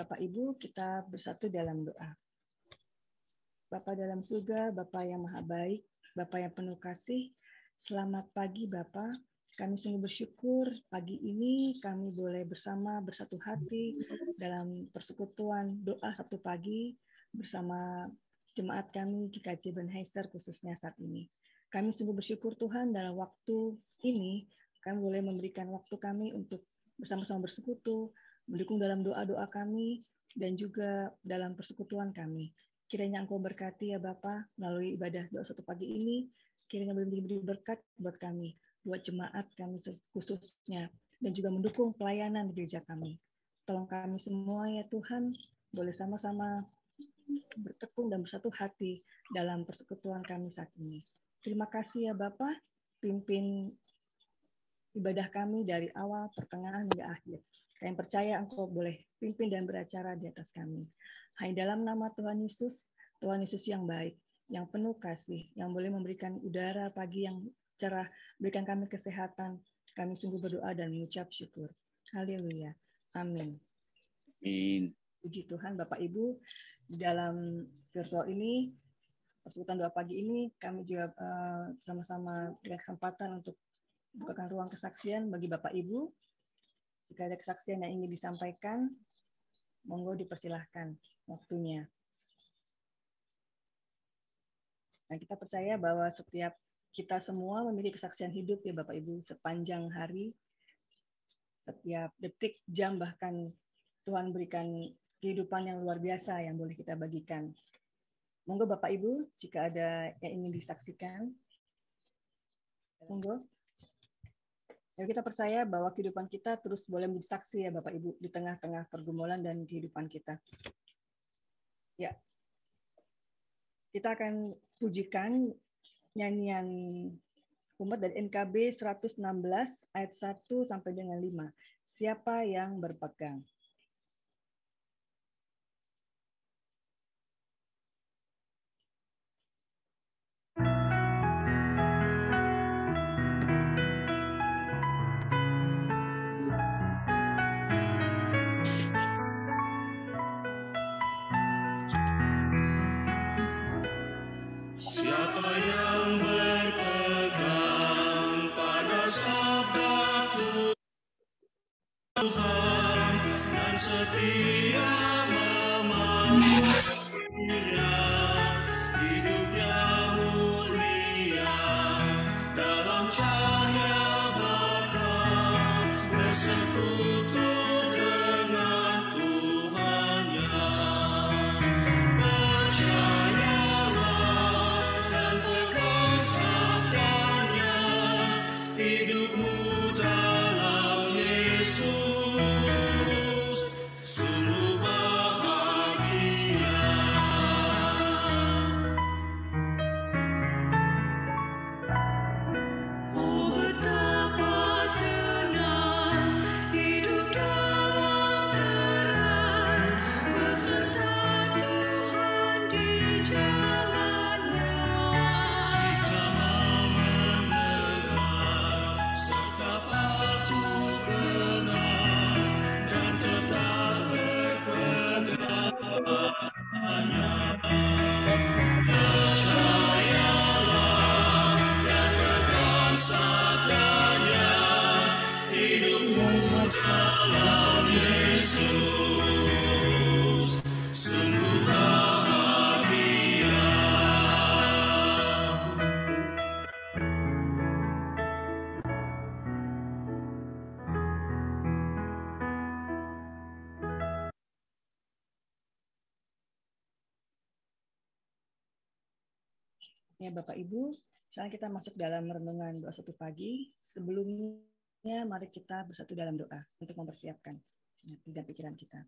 Bapak Ibu, kita bersatu dalam doa. Bapa dalam surga, Bapa yang maha baik, Bapa yang penuh kasih, selamat pagi Bapa. Kami sungguh bersyukur pagi ini kami boleh bersama bersatu hati dalam persekutuan doa Sabtu pagi bersama jemaat kami GKJ Benheiser khususnya saat ini. Kami sungguh bersyukur Tuhan dalam waktu ini kami boleh memberikan waktu kami untuk bersama-sama bersekutu, mendukung dalam doa-doa kami dan juga dalam persekutuan kami. Kiranya Engkau berkati ya Bapa melalui ibadah doa Sabtu pagi ini, kiranya boleh menjadi berkat buat kami, buat jemaat kami khususnya, dan juga mendukung pelayanan di gereja kami. Tolong kami semua ya Tuhan, boleh sama-sama bertekun dan bersatu hati dalam persekutuan kami saat ini. Terima kasih ya Bapak, pimpin ibadah kami dari awal, pertengahan, hingga akhir. Kami percaya Engkau boleh pimpin dan beracara di atas kami. Hanya dalam nama Tuhan Yesus yang baik, yang penuh kasih, yang boleh memberikan udara pagi yang cerah, berikan kami kesehatan. Kami sungguh berdoa dan mengucap syukur. Haleluya. Amin. Amin. Puji Tuhan, Bapak Ibu, di dalam virtual ini, persekutuan doa pagi ini, kami juga sama-sama berikan kesempatan untuk bukakan ruang kesaksian bagi Bapak Ibu. Jika ada kesaksian yang ingin disampaikan, monggo dipersilahkan waktunya. Nah, kita percaya bahwa setiap kita semua memiliki kesaksian hidup ya Bapak Ibu sepanjang hari, setiap detik, jam, bahkan Tuhan berikan kehidupan yang luar biasa yang boleh kita bagikan. Monggo Bapak Ibu, jika ada yang ingin disaksikan, monggo. Ya, kita percaya bahwa kehidupan kita terus boleh menjadi saksi ya Bapak Ibu di tengah-tengah pergumulan dan kehidupan kita. Ya, kita akan pujikan nyanyian umat dari NKB 116 ayat 1 sampai dengan 5. Siapa yang berpegang? Siapa yang berpegang pada sabda Tuhan dan setia mematuhinya, hidupnya mulia dalam cahaya bakal bersekutu dengan Tuhannya. Hidupmu dalam Yesus sungguh bahagia. Oh betapa senang hidup dalam terang beserta Tuhan di jalannya. Jika mau mendengar serta patuh benar dan tetap berpegang padanya. Percayalah dan pegang sabdanya, hidupmu dalam Yesus sungguh bahagia. Ya Bapak Ibu, sekarang kita masuk dalam renungan doa Sabtu pagi. Sebelumnya mari kita bersatu dalam doa untuk mempersiapkan hati dan pikiran kita.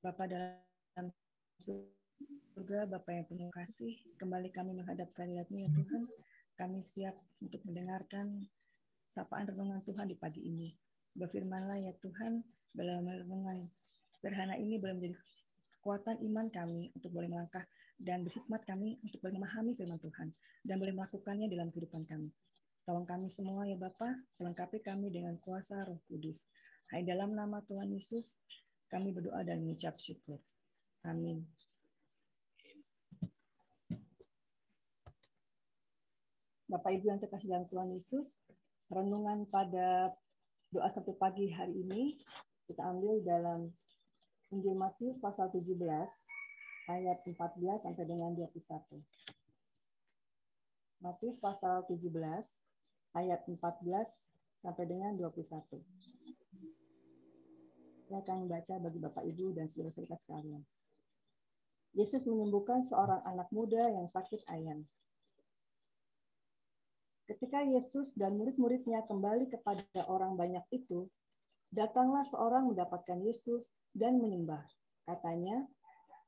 Bapa dalam surga, Bapa yang penuh kasih, kembali kami menghadap kehadirat-Mu ya Tuhan. Kami siap untuk mendengarkan sapaan renungan Tuhan di pagi ini. Berfirmanlah ya Tuhan, dalam renungan sederhana ini boleh menjadi kekuatan iman kami untuk boleh melangkah dan berhikmat kami untuk boleh memahami firman Tuhan dan boleh melakukannya dalam kehidupan kami. Tolong kami semua ya Bapa, melengkapi kami dengan kuasa Roh Kudus. Hai dalam nama Tuhan Yesus, Kami berdoa dan mengucap syukur. Amin. Bapak Ibu yang terkasih dalam Tuhan Yesus, renungan pada doa Sabtu pagi hari ini kita ambil dalam Injil Matius pasal 17 ayat 14 sampai dengan 21. Matius pasal 17 ayat 14 sampai dengan 21. Saya akan membaca bagi Bapak Ibu dan saudara-saudara sekalian. Yesus menyembuhkan seorang anak muda yang sakit ayan. Ketika Yesus dan murid-muridnya kembali kepada orang banyak itu, datanglah seorang mendapatkan Yesus dan menyembah. Katanya,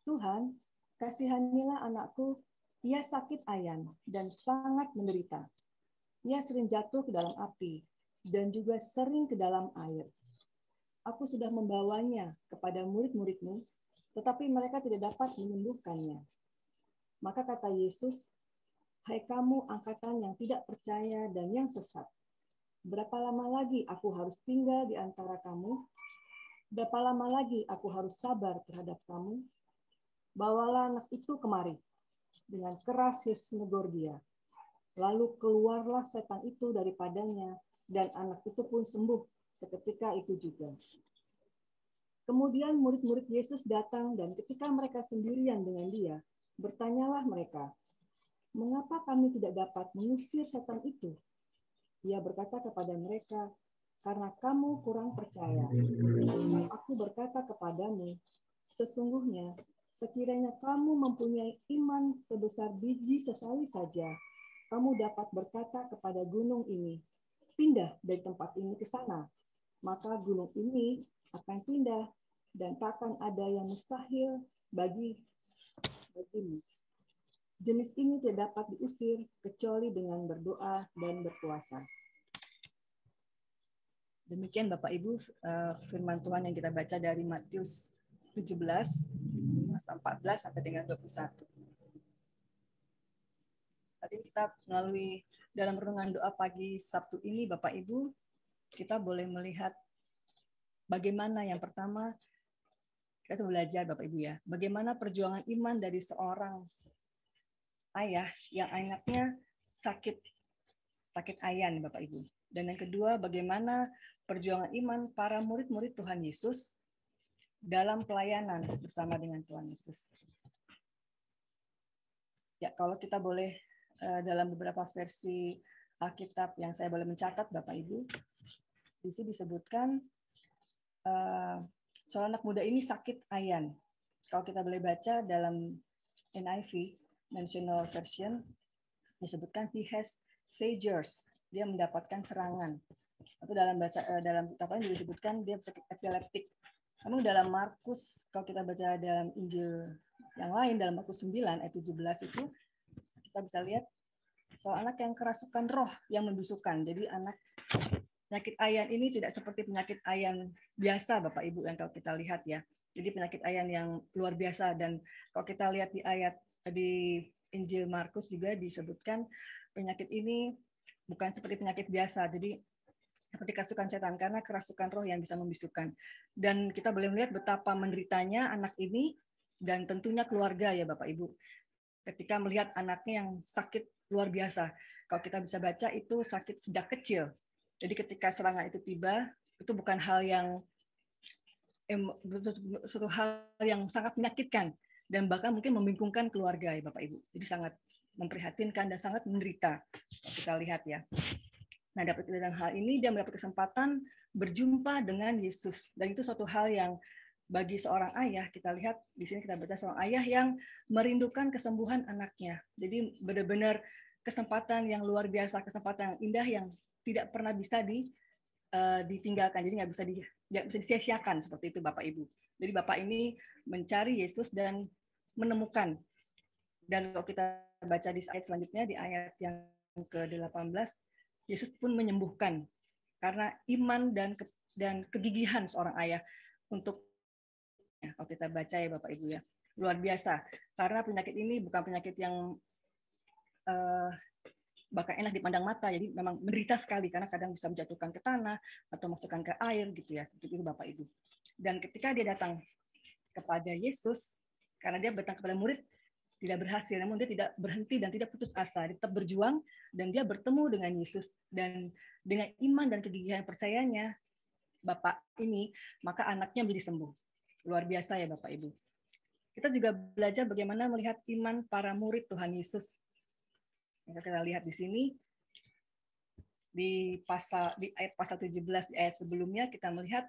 "Tuhan, kasihanilah anakku, ia sakit ayan dan sangat menderita. Ia sering jatuh ke dalam api dan juga sering ke dalam air. Aku sudah membawanya kepada murid-muridmu, tetapi mereka tidak dapat menyembuhkannya." Maka kata Yesus, "Hai kamu angkatan yang tidak percaya dan yang sesat, berapa lama lagi aku harus tinggal di antara kamu? Berapa lama lagi aku harus sabar terhadap kamu? Bawalah anak itu kemari." Dengan keras Yesus menegur dia. Lalu keluarlah setan itu daripadanya, dan anak itu pun sembuh seketika itu juga. Kemudian murid-murid Yesus datang, dan ketika mereka sendirian dengan dia, bertanyalah mereka, "Mengapa kami tidak dapat mengusir setan itu?" Ia berkata kepada mereka, "Karena kamu kurang percaya. Aku berkata kepadamu, sesungguhnya sekiranya kamu mempunyai iman sebesar biji sesali saja, kamu dapat berkata kepada gunung ini, 'Pindah dari tempat ini ke sana,' maka gunung ini akan pindah, dan takkan ada yang mustahil bagimu. Jenis ini tidak dapat diusir kecuali dengan berdoa dan berpuasa." Demikian Bapak Ibu firman Tuhan yang kita baca dari Matius 17 pasal 14 sampai dengan 21. Tadi kita melalui dalam renungan doa pagi Sabtu ini Bapak Ibu, kita boleh melihat bagaimana yang pertama kita belajar Bapak Ibu ya, bagaimana perjuangan iman dari seorang ayah yang anaknya sakit ayan Bapak Ibu. Dan yang kedua, bagaimana perjuangan iman para murid-murid Tuhan Yesus dalam pelayanan bersama dengan Tuhan Yesus. Ya, kalau kita boleh dalam beberapa versi Alkitab yang saya boleh mencatat Bapak Ibu, di sini disebutkan seorang anak muda ini sakit ayan. Kalau kita boleh baca dalam NIV, National Version, disebutkan he has seizures, dia mendapatkan serangan. Atau dalam bahasa dalam kitab lain disebutkan dia sakit epileptik. Namun dalam Markus, kalau kita baca dalam Injil yang lain, dalam Markus 9 ayat 17 itu kita bisa lihat seorang anak yang kerasukan roh yang membisukan. Jadi anak penyakit ayan ini tidak seperti penyakit ayan biasa Bapak Ibu yang kalau kita lihat ya. Jadi penyakit ayan yang luar biasa, dan kalau kita lihat di ayat di Injil Markus juga disebutkan penyakit ini bukan seperti penyakit biasa. Jadi seperti kerasukan setan karena kerasukan roh yang bisa membisukan. Dan kita boleh melihat betapa menderitanya anak ini dan tentunya keluarga ya Bapak Ibu. Ketika melihat anaknya yang sakit luar biasa. Kalau kita bisa baca itu sakit sejak kecil. Jadi ketika serangan itu tiba, itu bukan hal yang suatu hal yang sangat menyakitkan dan bahkan mungkin membingungkan keluarga ya Bapak Ibu. Jadi sangat memprihatinkan dan sangat menderita. Kita lihat ya. Nah, dalam hal ini dia mendapat kesempatan berjumpa dengan Yesus, dan itu suatu hal yang bagi seorang ayah, kita lihat di sini kita baca seorang ayah yang merindukan kesembuhan anaknya. Jadi benar-benar kesempatan yang luar biasa, kesempatan yang indah yang tidak pernah bisa ditinggalkan. Jadi nggak bisa disia-siakan seperti itu Bapak Ibu. Jadi Bapak ini mencari Yesus dan menemukan. Dan kalau kita baca di ayat selanjutnya, di ayat yang ke-18, Yesus pun menyembuhkan karena iman dan kegigihan seorang ayah untuk, kalau kita baca ya Bapak Ibu ya, luar biasa. Karena penyakit ini bukan penyakit yang bahkan enak dipandang mata, jadi memang menderita sekali karena kadang bisa menjatuhkan ke tanah atau masukkan ke air gitu ya, seperti itu Bapak Ibu. Dan ketika dia datang kepada Yesus, karena dia datang kepada murid, tidak berhasil, namun dia tidak berhenti dan tidak putus asa, dia tetap berjuang, dan dia bertemu dengan Yesus. Dan dengan iman dan kegigihan percayanya, Bapak ini, maka anaknya menjadi sembuh. Luar biasa ya Bapak Ibu. Kita juga belajar bagaimana melihat iman para murid Tuhan Yesus. Yang kita lihat di sini, di ayat pasal 17, di ayat sebelumnya, kita melihat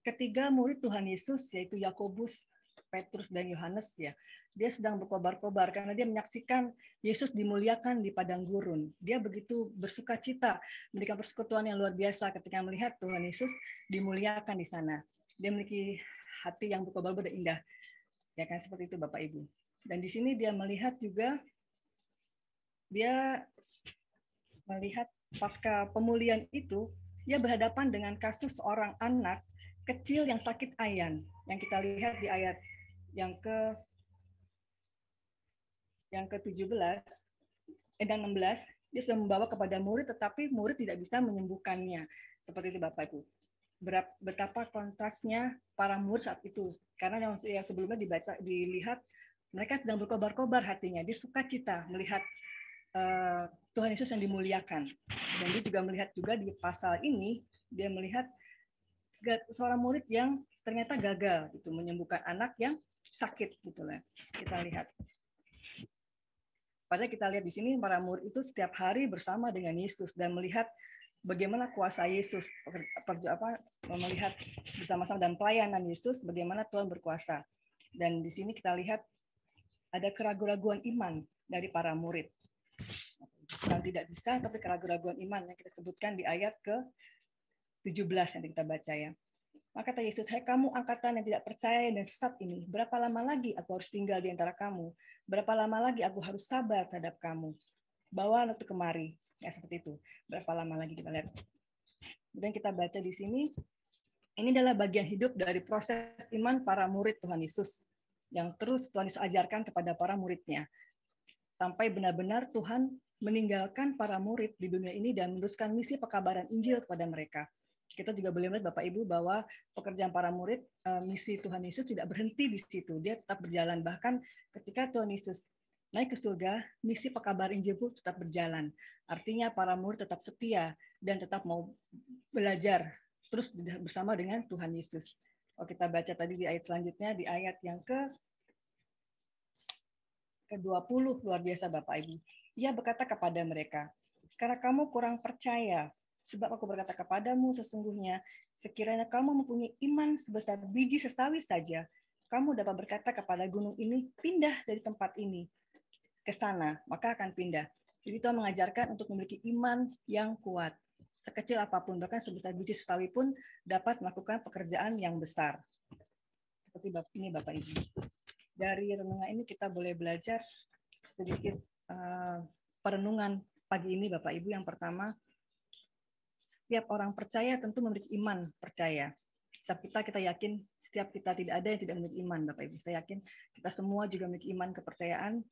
ketiga murid Tuhan Yesus, yaitu Yakobus, Petrus, dan Yohanes, ya, dia sedang berkobar-kobar karena dia menyaksikan Yesus dimuliakan di padang gurun. Dia begitu bersuka cita, memberikan persekutuan yang luar biasa ketika melihat Tuhan Yesus dimuliakan di sana. Dia memiliki hati yang berkobar-kobar dan indah. Ya kan, seperti itu Bapak Ibu. Dan di sini dia melihat juga, dia melihat pasca pemulihan itu, dia berhadapan dengan kasus seorang anak kecil yang sakit ayan, yang kita lihat di ayat yang ke-17 dan 16, dia sudah membawa kepada murid, tetapi murid tidak bisa menyembuhkannya. Seperti itu Bapak Ibu. Betapa kontrasnya para murid saat itu. Karena yang sebelumnya dilihat, mereka sedang berkobar-kobar hatinya, dia sukacita melihat Tuhan Yesus yang dimuliakan. Dan dia juga melihat juga di pasal ini, dia melihat seorang murid yang ternyata gagal itu menyembuhkan anak yang sakit gitu lah. Kita lihat. Padahal kita lihat di sini para murid itu setiap hari bersama dengan Yesus dan melihat bagaimana kuasa Yesus, melihat bersama-sama dan pelayanan Yesus bagaimana Tuhan berkuasa. Dan di sini kita lihat ada keraguan-raguan iman dari para murid. Yang tidak bisa, tapi keraguan-raguan iman yang kita sebutkan di ayat ke-17 yang kita baca ya. Maka kata Yesus, "Hai kamu angkatan yang tidak percaya dan sesat ini, berapa lama lagi aku harus tinggal di antara kamu? Berapa lama lagi aku harus sabar terhadap kamu? Bawa itu kemari." Ya seperti itu. Berapa lama lagi kita lihat. Dan kita baca di sini, ini adalah bagian hidup dari proses iman para murid Tuhan Yesus yang terus Tuhan Yesus ajarkan kepada para muridnya. Sampai benar-benar Tuhan meninggalkan para murid di dunia ini dan meneruskan misi pekabaran Injil kepada mereka. Kita juga boleh melihat Bapak Ibu bahwa pekerjaan para murid, misi Tuhan Yesus tidak berhenti di situ. Dia tetap berjalan. Bahkan ketika Tuhan Yesus naik ke surga, misi pekabaran Injil pun tetap berjalan. Artinya para murid tetap setia dan tetap mau belajar terus bersama dengan Tuhan Yesus. Kalau kita baca tadi di ayat selanjutnya, di ayat yang ke-20, luar biasa Bapak Ibu. Ia berkata kepada mereka, "Karena kamu kurang percaya, sebab aku berkata kepadamu sesungguhnya, sekiranya kamu mempunyai iman sebesar biji sesawi saja, kamu dapat berkata kepada gunung ini, pindah dari tempat ini ke sana, maka akan pindah." Jadi Tuhan mengajarkan untuk memiliki iman yang kuat. Sekecil apapun, bahkan sebesar biji sesawi pun dapat melakukan pekerjaan yang besar. Seperti ini Bapak Ibu. Dari renungan ini kita boleh belajar sedikit perenungan pagi ini Bapak Ibu. Yang pertama, setiap orang percaya tentu memiliki iman percaya. Setiap kita yakin, setiap kita tidak ada yang tidak memiliki iman Bapak Ibu. Saya yakin kita semua juga memiliki iman kepercayaan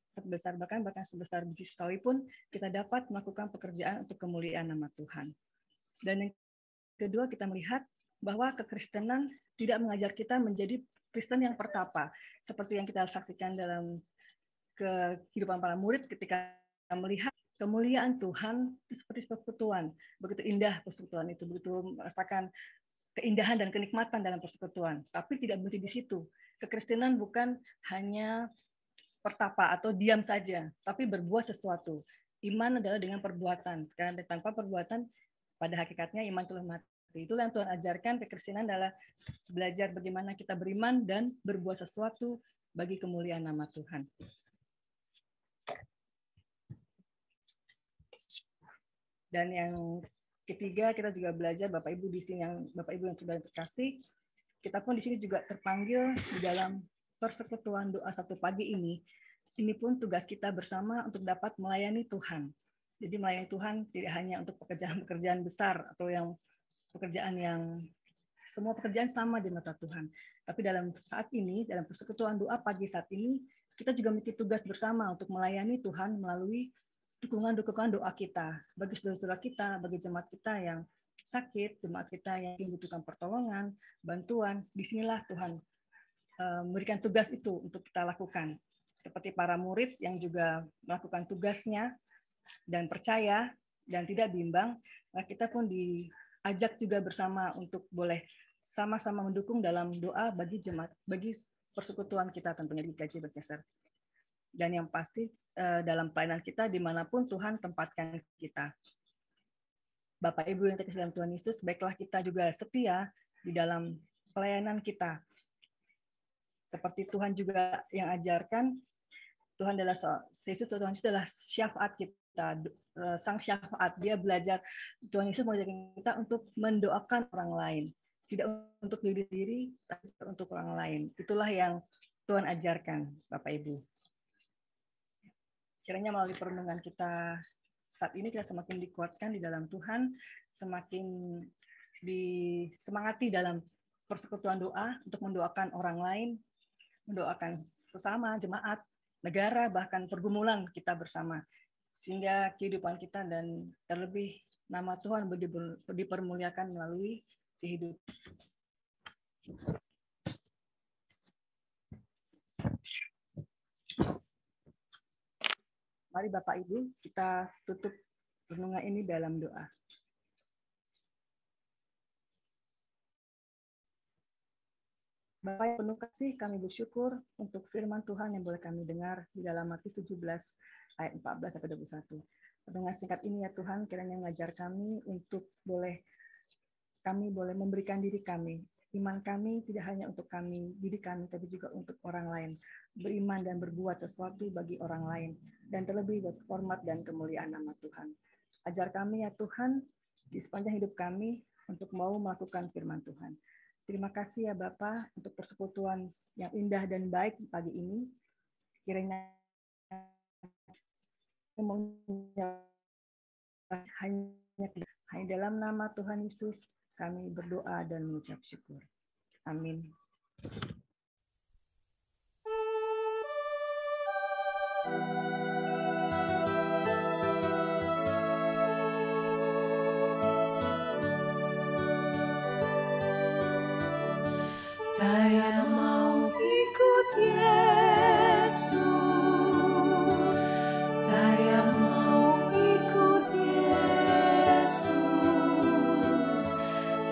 sebesar bahkan sebesar biji sesawi pun kita dapat melakukan pekerjaan untuk kemuliaan nama Tuhan. Dan yang kedua, kita melihat bahwa kekristenan tidak mengajar kita menjadi Kristen yang pertapa, seperti yang kita saksikan dalam kehidupan para murid ketika melihat kemuliaan Tuhan itu seperti persekutuan. Begitu indah persekutuan itu, begitu merasakan keindahan dan kenikmatan dalam persekutuan. Tapi tidak berhenti di situ. Kekristenan bukan hanya pertapa atau diam saja, tapi berbuat sesuatu. Iman adalah dengan perbuatan. Karena tanpa perbuatan, pada hakikatnya iman telah mati. Itulah yang Tuhan ajarkan. Kekristenan adalah belajar bagaimana kita beriman dan berbuat sesuatu bagi kemuliaan nama Tuhan. Dan yang ketiga, kita juga belajar Bapak Ibu di sini, yang Bapak Ibu yang sudah terkasih, kita pun di sini juga terpanggil di dalam persekutuan doa satu pagi ini. Ini pun tugas kita bersama untuk dapat melayani Tuhan. Jadi melayani Tuhan tidak hanya untuk pekerjaan-pekerjaan besar atau yang pekerjaan yang semua pekerjaan sama di mata Tuhan. Tapi dalam saat ini, dalam persekutuan doa pagi saat ini, kita juga memiliki tugas bersama untuk melayani Tuhan melalui dukungan-dukungan doa kita bagi saudara-saudara kita, bagi jemaat kita yang sakit, jemaat kita yang membutuhkan pertolongan, bantuan, disinilah Tuhan memberikan tugas itu untuk kita lakukan. Seperti para murid yang juga melakukan tugasnya dan percaya dan tidak bimbang, kita pun diajak juga bersama untuk boleh sama-sama mendukung dalam doa bagi jemaat, bagi persekutuan kita tentunya di GKJ Manchester. Dan yang pasti dalam pelayanan kita dimanapun Tuhan tempatkan kita. Bapak Ibu yang terkasih dalam Tuhan Yesus, baiklah kita juga setia di dalam pelayanan kita. Seperti Tuhan juga yang ajarkan, Tuhan adalah Tuhan Yesus adalah syafaat kita, sang syafaat. Dia belajar, Tuhan Yesus mengajarkan kita untuk mendoakan orang lain, tidak untuk diri sendiri, tapi untuk orang lain. Itulah yang Tuhan ajarkan, Bapak Ibu. Kiranya melalui perenungan kita saat ini kita semakin dikuatkan di dalam Tuhan, semakin disemangati dalam persekutuan doa untuk mendoakan orang lain, mendoakan sesama, jemaat, negara, bahkan pergumulan kita bersama. Sehingga kehidupan kita dan terlebih nama Tuhan dipermuliakan melalui kehidupan. Mari Bapak Ibu, kita tutup renungan ini dalam doa. Bapa yang penuh kasih, kami bersyukur untuk firman Tuhan yang boleh kami dengar di dalam Matius 17 ayat 14 sampai 21. Dengan singkat ini ya Tuhan, kiranya mengajar kami untuk kami boleh memberikan diri kami. Iman kami tidak hanya untuk kami, diri kami, tapi juga untuk orang lain. Beriman dan berbuat sesuatu bagi orang lain. Dan terlebih buat hormat dan kemuliaan nama Tuhan. Ajar kami ya Tuhan, di sepanjang hidup kami, untuk mau melakukan firman Tuhan. Terima kasih ya Bapa untuk persekutuan yang indah dan baik pagi ini. Kiranya hanya dalam nama Tuhan Yesus kami berdoa dan mengucap syukur. Amin. Saya mau ikut Yesus, saya mau ikut Yesus,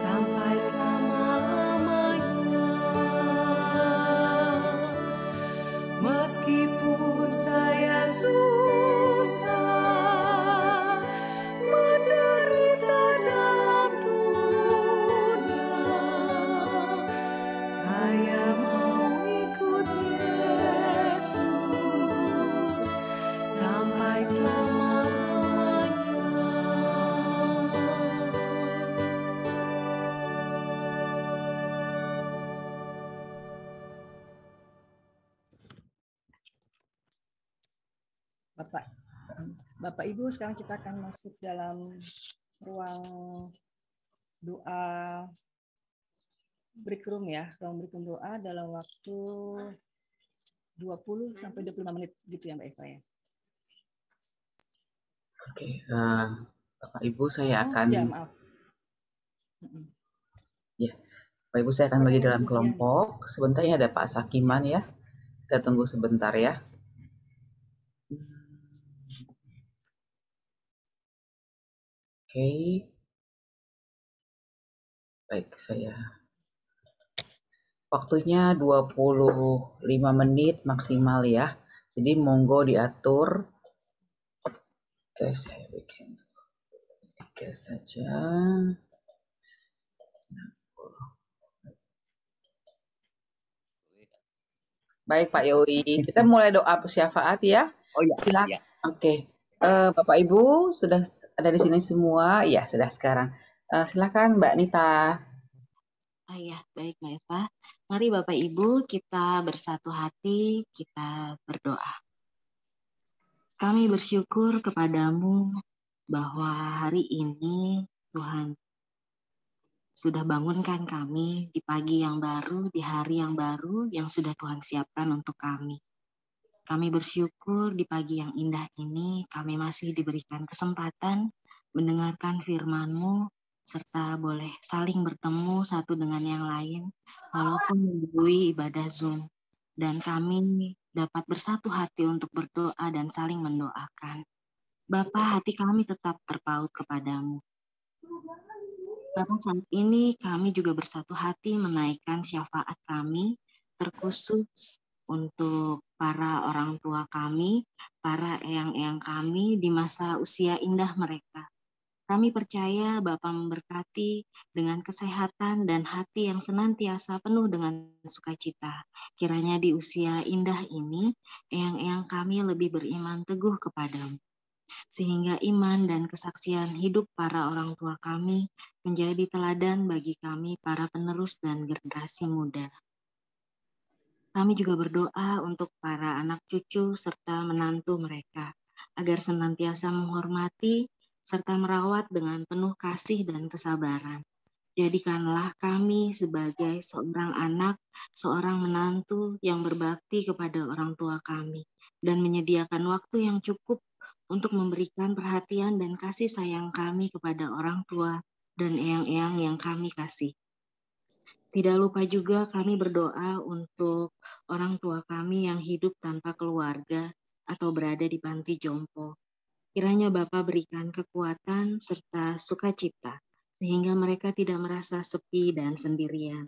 sampai selama-lamanya. Meskipun saya susah, menderita dalam dunia, saya mau ikut Yesus sampai selama-lamanya. Bapak Ibu, sekarang kita akan masuk dalam ruang doa break room ya, ruang break room doa dalam waktu 20 sampai 25 menit gitu ya Mbak Eva ya. Oke, Bapak Ibu saya akan maaf. Ya, Bapak Ibu saya akan bagi dalam kelompok. Sebentar ini ada Pak Sakiman ya. Kita tunggu sebentar ya. Oke. Baik, waktunya 25 menit maksimal ya. Jadi monggo diatur. Oke, saya bikin 3 saja. Baik Pak Yowi, kita mulai doa syafaat ya. Oh iya. Silakan. Iya. Oke. Bapak Ibu sudah ada di sini semua? Ya, sudah sekarang. Silakan Mbak Nita. Oh ya, baik Mbak Eva. Mari Bapak Ibu kita bersatu hati, kita berdoa. Kami bersyukur kepadamu bahwa hari ini Tuhan sudah bangunkan kami di pagi yang baru, di hari yang baru yang sudah Tuhan siapkan untuk kami. Kami bersyukur di pagi yang indah ini kami masih diberikan kesempatan mendengarkan firman-Mu serta boleh saling bertemu satu dengan yang lain, walaupun melalui ibadah Zoom. Dan kami dapat bersatu hati untuk berdoa dan saling mendoakan. Bapa, hati kami tetap terpaut kepadamu. Bapa, saat ini kami juga bersatu hati menaikkan syafaat kami, terkhusus untuk para orang tua kami, para eyang-eyang kami di masa usia indah mereka. Kami percaya Bapa memberkati dengan kesehatan dan hati yang senantiasa penuh dengan sukacita. Kiranya di usia indah ini, eyang-eyang kami lebih beriman teguh kepadamu, sehingga iman dan kesaksian hidup para orang tua kami menjadi teladan bagi kami para penerus dan generasi muda. Kami juga berdoa untuk para anak cucu serta menantu mereka, agar senantiasa menghormati serta merawat dengan penuh kasih dan kesabaran. Jadikanlah kami sebagai seorang anak, seorang menantu yang berbakti kepada orang tua kami, dan menyediakan waktu yang cukup untuk memberikan perhatian dan kasih sayang kami kepada orang tua dan eyang-eyang yang kami kasih. Tidak lupa juga kami berdoa untuk orang tua kami yang hidup tanpa keluarga atau berada di panti jompo. Kiranya Bapa berikan kekuatan serta sukacita, sehingga mereka tidak merasa sepi dan sendirian.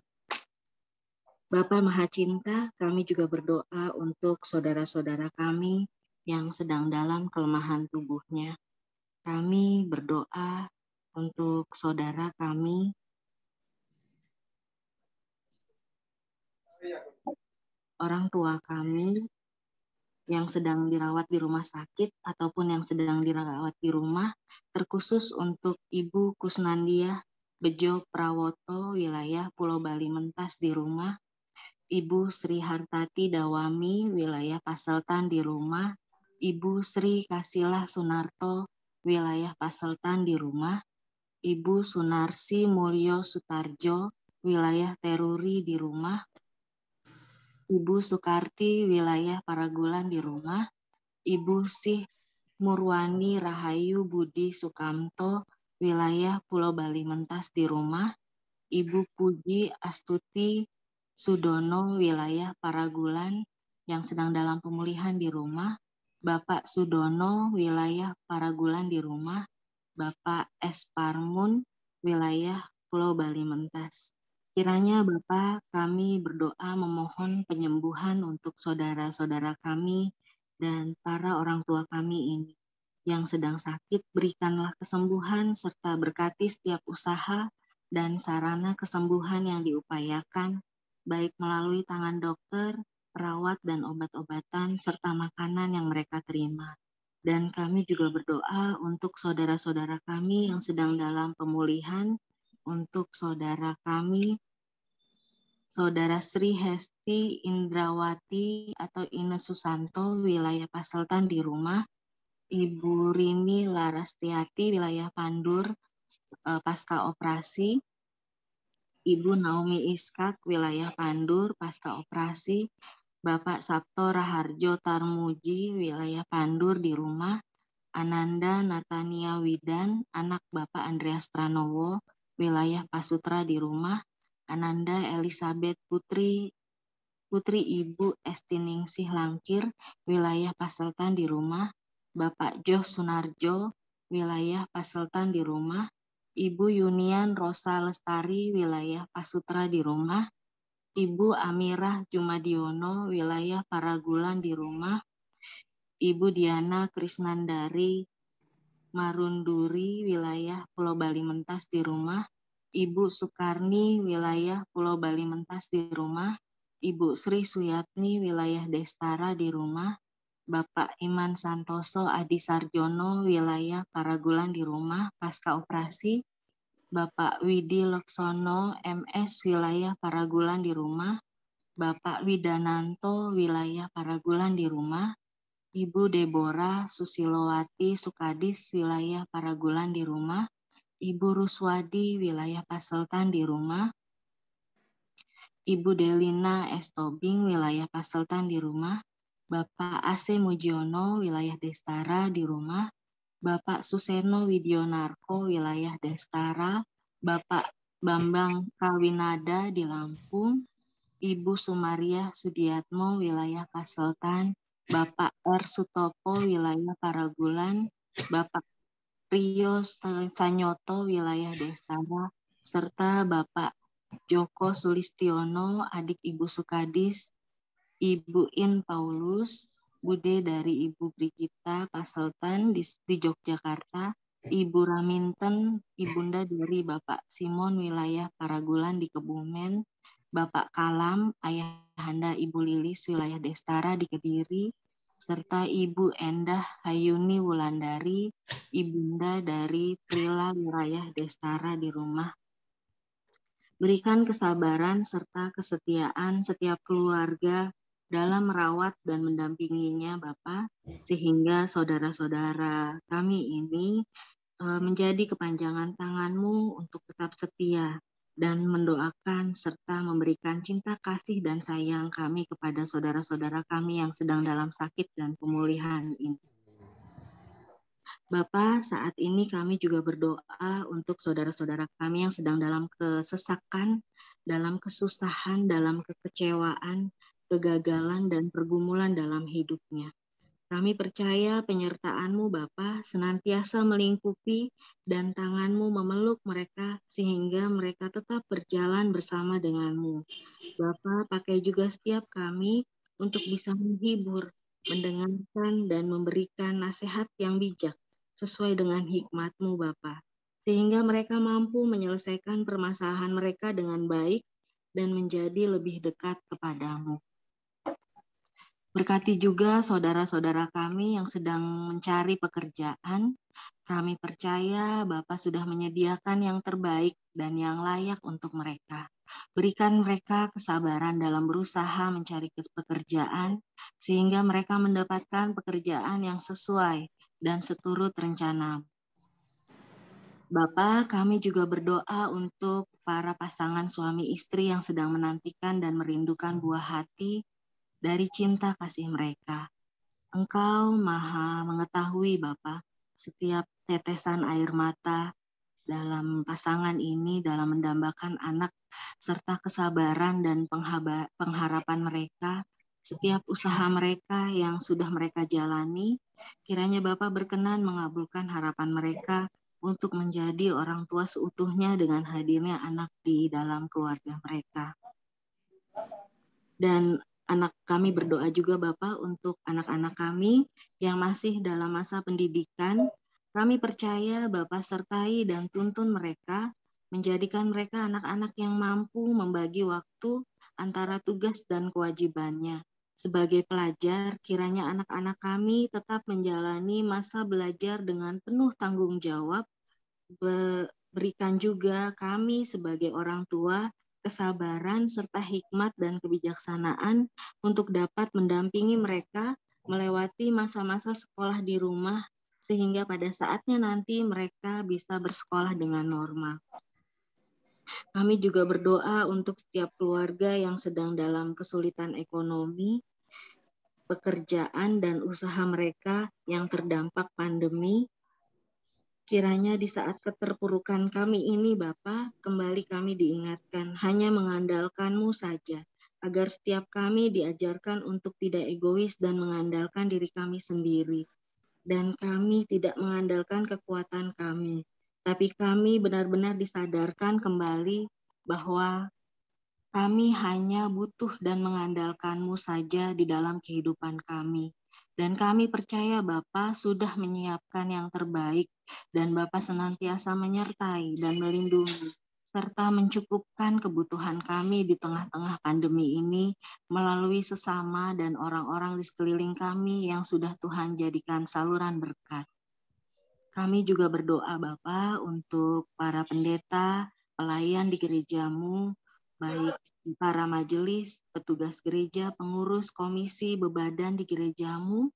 Bapa Maha Cinta, kami juga berdoa untuk saudara-saudara kami yang sedang dalam kelemahan tubuhnya. Kami berdoa untuk saudara kami orang tua kami yang sedang dirawat di rumah sakit ataupun yang sedang dirawat di rumah, terkhusus untuk Ibu Kusnandia Bejo Prawoto, wilayah Pulau Bali Mentas di rumah, Ibu Sri Hartati Dawami, wilayah Paseltan di rumah, Ibu Sri Kasilah Sunarto, wilayah Paseltan di rumah, Ibu Sunarsi Mulyo Sutarjo, wilayah Teruri di rumah, Ibu Sukarti, wilayah Paragulan di rumah, Ibu Sih Murwani Rahayu Budi Sukamto, wilayah Pulau Bali Mentas di rumah, Ibu Puji Astuti Sudono, wilayah Paragulan yang sedang dalam pemulihan di rumah, Bapak Sudono, wilayah Paragulan di rumah, Bapak S. Parmun, wilayah Pulau Bali Mentas. Kiranya Bapa, kami berdoa memohon penyembuhan untuk saudara-saudara kami dan para orang tua kami ini yang sedang sakit. Berikanlah kesembuhan serta berkati setiap usaha dan sarana kesembuhan yang diupayakan, baik melalui tangan dokter, perawat, dan obat-obatan, serta makanan yang mereka terima. Dan kami juga berdoa untuk saudara-saudara kami yang sedang dalam pemulihan, untuk saudara kami, Saudara Sri Hesti Indrawati atau Ines Susanto, wilayah Paseltan di rumah, Ibu Rini Larastiati, wilayah Pandur, pasca operasi, Ibu Naomi Iskak, wilayah Pandur, pasca operasi, Bapak Sabto Raharjo Tarmuji, wilayah Pandur di rumah, Ananda Natania Widan, anak Bapak Andreas Pranowo, wilayah Pasutra di rumah, Ananda Elizabeth Putri Ibu Estiningsih Langkir, wilayah Paseltan di rumah, Bapak Joh Sunarjo, wilayah Paseltan di rumah, Ibu Yunian Rosa Lestari, wilayah Pasutra di rumah, Ibu Amirah Jumadiono, wilayah Paragulan di rumah, Ibu Diana Krisnandari Marunduri, wilayah Pulau Bali Mentas di rumah, Ibu Sukarni, wilayah Pulau Bali Mentas di rumah, Ibu Sri Suyatni, wilayah Destara di rumah, Bapak Iman Santoso Adi Sarjono, wilayah Paragulan di rumah, pasca operasi, Bapak Widi Leksono, MS, wilayah Paragulan di rumah, Bapak Widananto, wilayah Paragulan di rumah, Ibu Deborah Susilowati Sukadis, wilayah Paragulan di rumah, Ibu Ruswadi, wilayah Paseltan di rumah, Ibu Delina Estobing, wilayah Paseltan di rumah, Bapak AC Mujiono, wilayah Destara di rumah, Bapak Suseno Widionarko, wilayah Destara, Bapak Bambang Kawinada di Lampung, Ibu Sumaria Sudiatmo wilayah Paseltan, Bapak R. Sutopo wilayah Paragulan, Bapak Rio Sanyoto wilayah Destara, serta Bapak Joko Sulistiono, adik Ibu Sukadis, Ibu In Paulus, Bude dari Ibu Brigita Paseltan di Yogyakarta, Ibu Raminten, Ibunda dari Bapak Simon wilayah Paragulan di Kebumen, Bapak Kalam, Ayahanda Ibu Lilis wilayah Destara di Kediri, serta Ibu Endah Hayuni Wulandari, Ibunda dari Prila wilayah Destara di rumah. Berikan kesabaran serta kesetiaan setiap keluarga dalam merawat dan mendampinginya Bapak, sehingga saudara-saudara kami ini menjadi kepanjangan tangan-Mu untuk tetap setia dan mendoakan serta memberikan cinta kasih dan sayang kami kepada saudara-saudara kami yang sedang dalam sakit dan pemulihan ini. Bapak, saat ini kami juga berdoa untuk saudara-saudara kami yang sedang dalam kesesakan, dalam kesusahan, dalam kekecewaan, kegagalan, dan pergumulan dalam hidupnya. Kami percaya penyertaan-Mu Bapa senantiasa melingkupi dan tangan-Mu memeluk mereka sehingga mereka tetap berjalan bersama dengan-Mu. Bapa, pakai juga setiap kami untuk bisa menghibur, mendengarkan, dan memberikan nasihat yang bijak sesuai dengan hikmat-Mu Bapa, sehingga mereka mampu menyelesaikan permasalahan mereka dengan baik dan menjadi lebih dekat kepadamu. Berkati juga saudara-saudara kami yang sedang mencari pekerjaan. Kami percaya Bapa sudah menyediakan yang terbaik dan yang layak untuk mereka. Berikan mereka kesabaran dalam berusaha mencari pekerjaan, sehingga mereka mendapatkan pekerjaan yang sesuai dan seturut rencana. Bapa, kami juga berdoa untuk para pasangan suami istri yang sedang menantikan dan merindukan buah hati dari cinta kasih mereka. Engkau maha mengetahui Bapa setiap tetesan air mata dalam pasangan ini dalam mendambakan anak serta kesabaran dan pengharapan mereka, setiap usaha mereka yang sudah mereka jalani. Kiranya Bapa berkenan mengabulkan harapan mereka untuk menjadi orang tua seutuhnya dengan hadirnya anak di dalam keluarga mereka. Dan kami berdoa juga Bapak untuk anak-anak kami yang masih dalam masa pendidikan. Kami percaya Bapak sertai dan tuntun mereka, menjadikan mereka anak-anak yang mampu membagi waktu antara tugas dan kewajibannya. Sebagai pelajar, kiranya anak-anak kami tetap menjalani masa belajar dengan penuh tanggung jawab. Berikan juga kami sebagai orang tua kesabaran serta hikmat dan kebijaksanaan untuk dapat mendampingi mereka melewati masa-masa sekolah di rumah sehingga pada saatnya nanti mereka bisa bersekolah dengan normal. Kami juga berdoa untuk setiap keluarga yang sedang dalam kesulitan ekonomi, pekerjaan dan usaha mereka yang terdampak pandemi. Kiranya di saat keterpurukan kami ini, Bapa, kembali kami diingatkan hanya mengandalkan-Mu saja, agar setiap kami diajarkan untuk tidak egois dan mengandalkan diri kami sendiri. Dan kami tidak mengandalkan kekuatan kami, tapi kami benar-benar disadarkan kembali bahwa kami hanya butuh dan mengandalkan-Mu saja di dalam kehidupan kami. Dan kami percaya Bapa sudah menyiapkan yang terbaik dan Bapa senantiasa menyertai dan melindungi serta mencukupkan kebutuhan kami di tengah-tengah pandemi ini melalui sesama dan orang-orang di sekeliling kami yang sudah Tuhan jadikan saluran berkat. Kami juga berdoa Bapa untuk para pendeta, pelayan di gereja-Mu, baik para majelis, petugas gereja, pengurus, komisi, bebadan di gereja-Mu.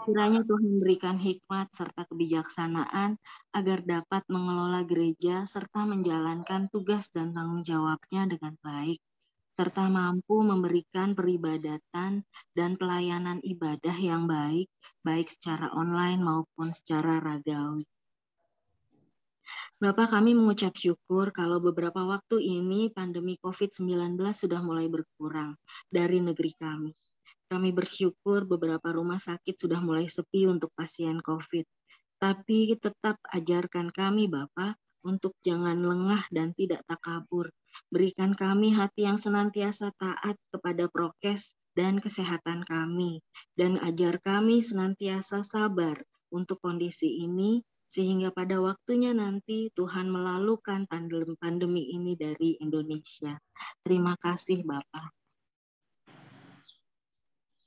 Kiranya Tuhan berikan hikmat serta kebijaksanaan agar dapat mengelola gereja serta menjalankan tugas dan tanggung jawabnya dengan baik, serta mampu memberikan peribadatan dan pelayanan ibadah yang baik, baik secara online maupun secara ragawi. Bapak, kami mengucap syukur kalau beberapa waktu ini pandemi COVID-19 sudah mulai berkurang dari negeri kami. Kami bersyukur beberapa rumah sakit sudah mulai sepi untuk pasien COVID. Tapi tetap ajarkan kami, Bapak, untuk jangan lengah dan tidak takabur. Berikan kami hati yang senantiasa taat kepada prokes dan kesehatan kami. Dan ajar kami senantiasa sabar untuk kondisi ini, sehingga pada waktunya nanti Tuhan melalukan pandemi ini dari Indonesia. Terima kasih, Bapak.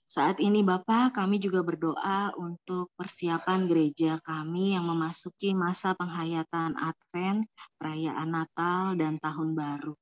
Saat ini Bapak, kami juga berdoa untuk persiapan gereja kami yang memasuki masa penghayatan Advent, perayaan Natal, dan Tahun Baru.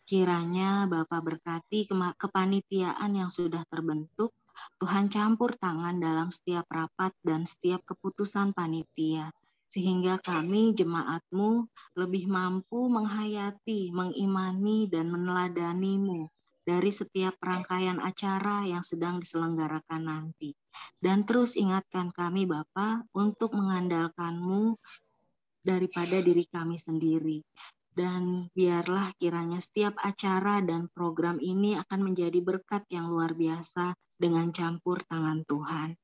Kiranya Bapak berkati kepanitiaan yang sudah terbentuk, Tuhan campur tangan dalam setiap rapat dan setiap keputusan panitia, sehingga kami jemaat-Mu lebih mampu menghayati, mengimani, dan meneladani-Mu dari setiap rangkaian acara yang sedang diselenggarakan nanti. Dan terus ingatkan kami Bapa untuk mengandalkan-Mu daripada diri kami sendiri. Dan biarlah kiranya setiap acara dan program ini akan menjadi berkat yang luar biasa dengan campur tangan Tuhan.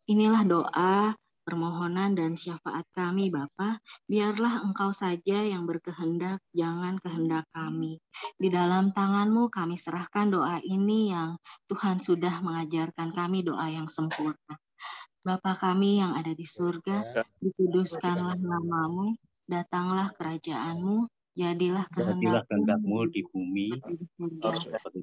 Inilah doa, permohonan, dan syafaat kami Bapa. Biarlah Engkau saja yang berkehendak, jangan kehendak kami. Di dalam tangan-Mu kami serahkan doa ini yang Tuhan sudah mengajarkan kami doa yang sempurna. Bapa kami yang ada di surga, dikuduskanlah nama-Mu, datanglah kerajaan-Mu, jadilah kehendak-Mu di bumi, seperti di surga.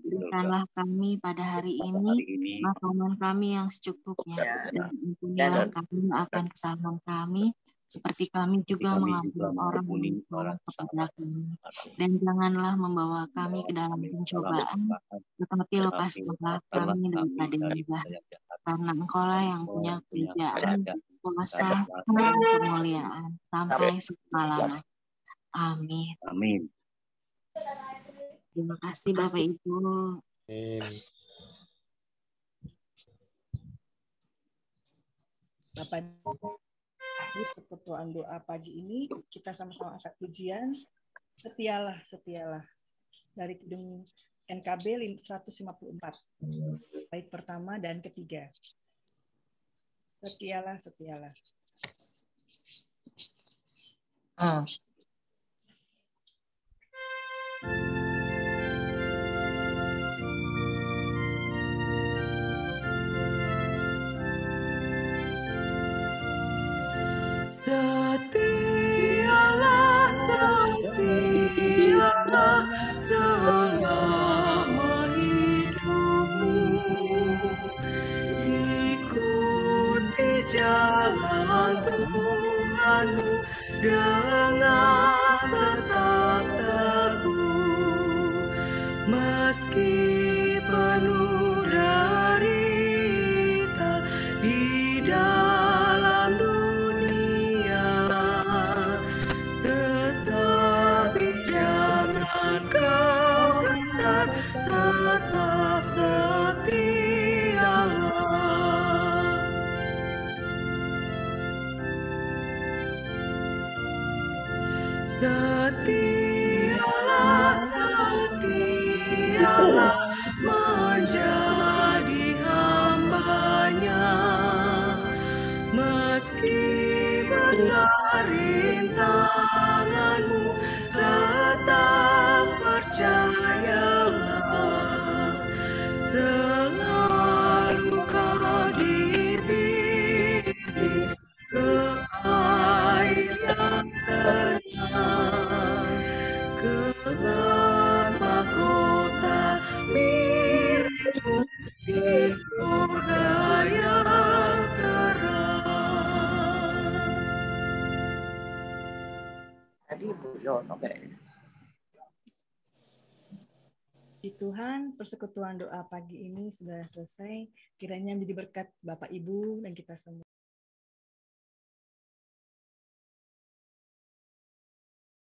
Berikanlah kami pada hari ini makanan kami yang secukupnya, dan ampunilah kami akan kesalahan kami, seperti kami juga mengampuni orang yang bersalah kepada kami. Dan janganlah membawa kami ke dalam pencobaan, tetapi lepaskanlah kami daripada yang jahat. Karena Engkau-lah yang punya kerajaan, kuasa, dan kemuliaan sampai selama-lamanya. Amin. Amin. Terima kasih Bapak Ibu. Bapak Ibu, persekutuan doa pagi ini kita sama-sama angkat pujian. Setialah, setialah. Dari Kidung NKB 154. Bait pertama dan ketiga. Setialah, setialah. Setialah, setialah selama hidupmu. Ikuti jalan Tuhanmu dengan tetap teguh. Meski penuh derita di dalam dunia, tetapi jangan kau gentar, tetap setialah. Setialah, setialah menjadi hamba-Nya. Meski besar rintanganmu, tetap percayalah. Selalu kau dibimbing ke air yang tenang, kelak mahkota milikmu di surga yang terang. Tadi Bu Yono kayaknya. Puji Tuhan, persekutuan doa pagi ini sudah selesai. Kiranya menjadi berkat Bapak Ibu dan kita semua.